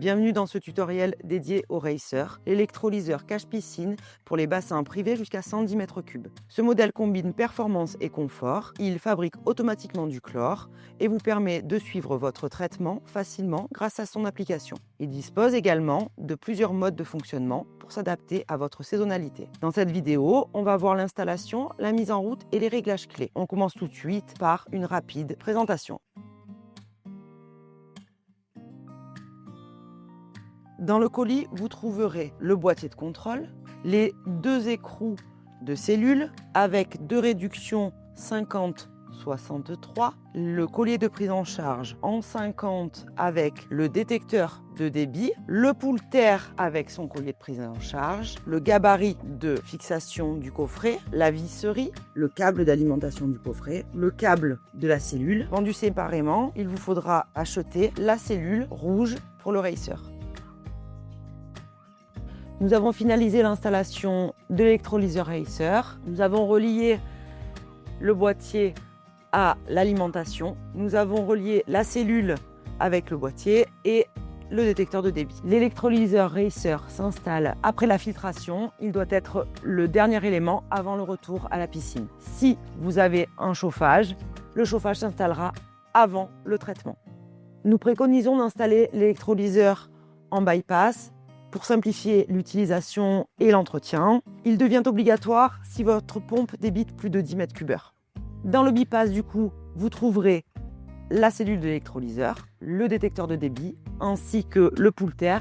Bienvenue dans ce tutoriel dédié au Racer, l'électrolyseur cache-piscine pour les bassins privés jusqu'à 110 m3. Ce modèle combine performance et confort, il fabrique automatiquement du chlore et vous permet de suivre votre traitement facilement grâce à son application. Il dispose également de plusieurs modes de fonctionnement pour s'adapter à votre saisonnalité. Dans cette vidéo, on va voir l'installation, la mise en route et les réglages clés. On commence tout de suite par une rapide présentation. Dans le colis, vous trouverez le boîtier de contrôle, les deux écrous de cellules avec deux réductions 50-63, le collier de prise en charge en 50 avec le détecteur de débit, le poulter avec son collier de prise en charge, le gabarit de fixation du coffret, la visserie, le câble d'alimentation du coffret, le câble de la cellule. Vendus séparément, il vous faudra acheter la cellule rouge pour le Racer. Nous avons finalisé l'installation de l'électrolyseur Racer. Nous avons relié le boîtier à l'alimentation. Nous avons relié la cellule avec le boîtier et le détecteur de débit. L'électrolyseur Racer s'installe après la filtration. Il doit être le dernier élément avant le retour à la piscine. Si vous avez un chauffage, le chauffage s'installera avant le traitement. Nous préconisons d'installer l'électrolyseur en bypass pour simplifier l'utilisation et l'entretien. Il devient obligatoire si votre pompe débite plus de 10 m3. Dans le bypass, du coup, vous trouverez la cellule de l'électrolyseur, le détecteur de débit, ainsi que le poulter,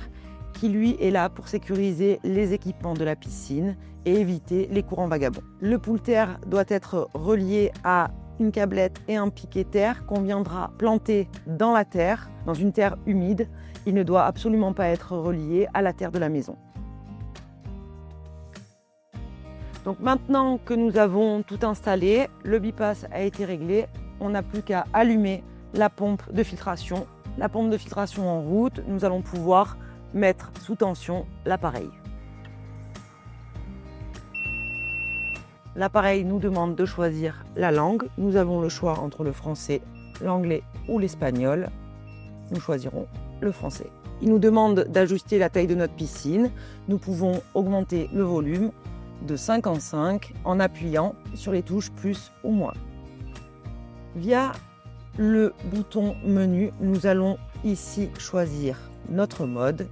qui lui est là pour sécuriser les équipements de la piscine et éviter les courants vagabonds. Le poulter doit être relié à une câblette et un piquet terre qu'on viendra planter dans la terre, dans une terre humide. Il ne doit absolument pas être relié à la terre de la maison. Donc maintenant que nous avons tout installé, le bypass a été réglé, on n'a plus qu'à allumer la pompe de filtration. La pompe de filtration en route, nous allons pouvoir mettre sous tension l'appareil. L'appareil nous demande de choisir la langue. Nous avons le choix entre le français, l'anglais ou l'espagnol. Nous choisirons le français. Il nous demande d'ajuster la taille de notre piscine. Nous pouvons augmenter le volume de 5 en 5 en appuyant sur les touches plus ou moins. Via le bouton menu, nous allons ici choisir notre mode.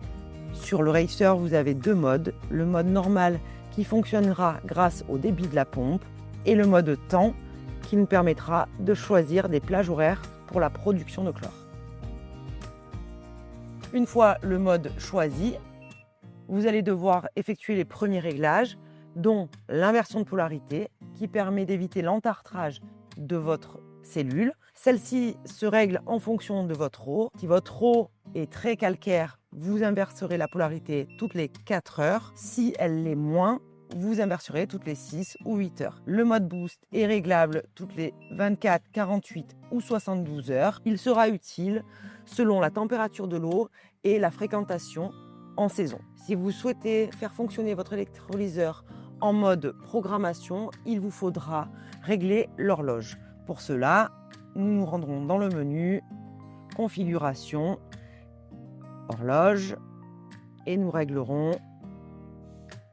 Sur le Racer, vous avez deux modes. Le mode normal qui fonctionnera grâce au débit de la pompe et le mode temps qui nous permettra de choisir des plages horaires pour la production de chlore. Une fois le mode choisi, vous allez devoir effectuer les premiers réglages, dont l'inversion de polarité qui permet d'éviter l'entartrage de votre cellule. Celle-ci se règle en fonction de votre eau. Si votre eau est très calcaire, vous inverserez la polarité toutes les 4 heures. Si elle l'est moins, vous inverserez toutes les 6 ou 8 heures. Le mode boost est réglable toutes les 24, 48 ou 72 heures. Il sera utile selon la température de l'eau et la fréquentation en saison. Si vous souhaitez faire fonctionner votre électrolyseur en mode programmation, il vous faudra régler l'horloge. Pour cela, nous nous rendrons dans le menu Configuration, Horloge et nous réglerons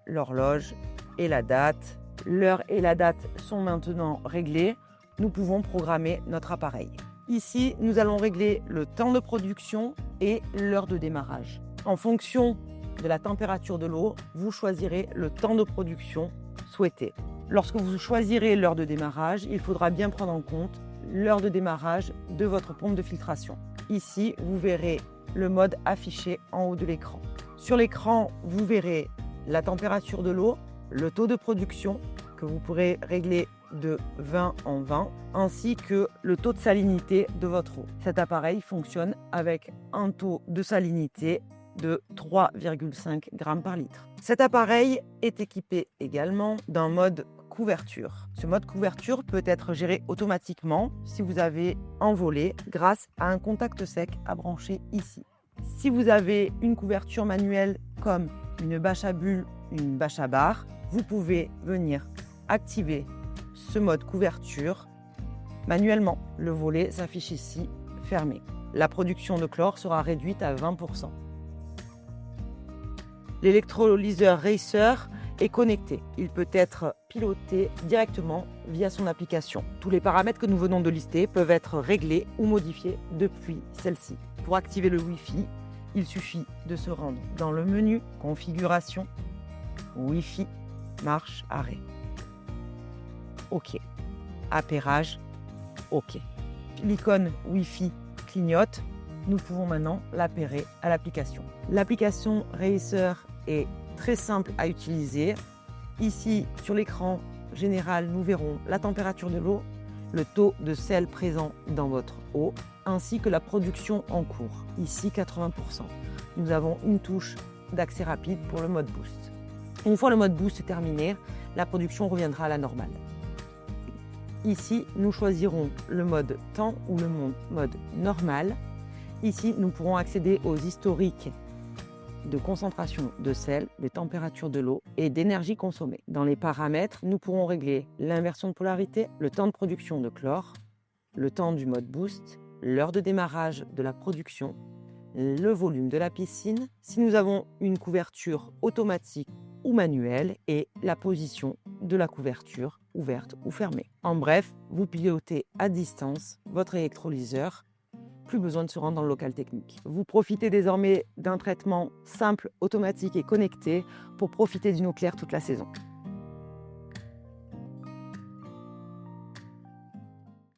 l'horloge et la date. L'heure et la date sont maintenant réglées. Nous pouvons programmer notre appareil. Ici, nous allons régler le temps de production et l'heure de démarrage. En fonction de la température de l'eau, vous choisirez le temps de production souhaité. Lorsque vous choisirez l'heure de démarrage, il faudra bien prendre en compte l'heure de démarrage de votre pompe de filtration. Ici, vous verrez le mode affiché en haut de l'écran. Sur l'écran, vous verrez la température de l'eau, le taux de production que vous pourrez régler de 20 en 20, ainsi que le taux de salinité de votre eau. Cet appareil fonctionne avec un taux de salinité de 3,5 g par litre. Cet appareil est équipé également d'un mode couverture. Ce mode couverture peut être géré automatiquement si vous avez un volet grâce à un contact sec à brancher ici. Si vous avez une couverture manuelle comme une bâche à bulles, une bâche à barres, vous pouvez venir activer ce mode couverture manuellement. Le volet s'affiche ici fermé. La production de chlore sera réduite à 20%. L'électrolyseur Racer est connecté. Il peut être piloté directement via son application. Tous les paramètres que nous venons de lister peuvent être réglés ou modifiés depuis celle-ci. Pour activer le Wi-Fi, il suffit de se rendre dans le menu Configuration, Wi-Fi, marche, arrêt. OK. Appairage, OK. L'icône Wi-Fi clignote. Nous pouvons maintenant l'appairer à l'application. L'application Racer est très simple à utiliser. Ici, sur l'écran général, nous verrons la température de l'eau, le taux de sel présent dans votre eau, ainsi que la production en cours. Ici, 80%. Nous avons une touche d'accès rapide pour le mode boost. Une fois le mode boost terminé, la production reviendra à la normale. Ici, nous choisirons le mode temps ou le mode normal. Ici, nous pourrons accéder aux historiques de concentration de sel, des températures de l'eau et d'énergie consommée. Dans les paramètres, nous pourrons régler l'inversion de polarité, le temps de production de chlore, le temps du mode boost, l'heure de démarrage de la production, le volume de la piscine, si nous avons une couverture automatique ou manuelle et la position de la couverture ouverte ou fermée. En bref, vous pilotez à distance votre électrolyseur. Plus besoin de se rendre dans le local technique. Vous profitez désormais d'un traitement simple, automatique et connecté pour profiter d'une eau claire toute la saison.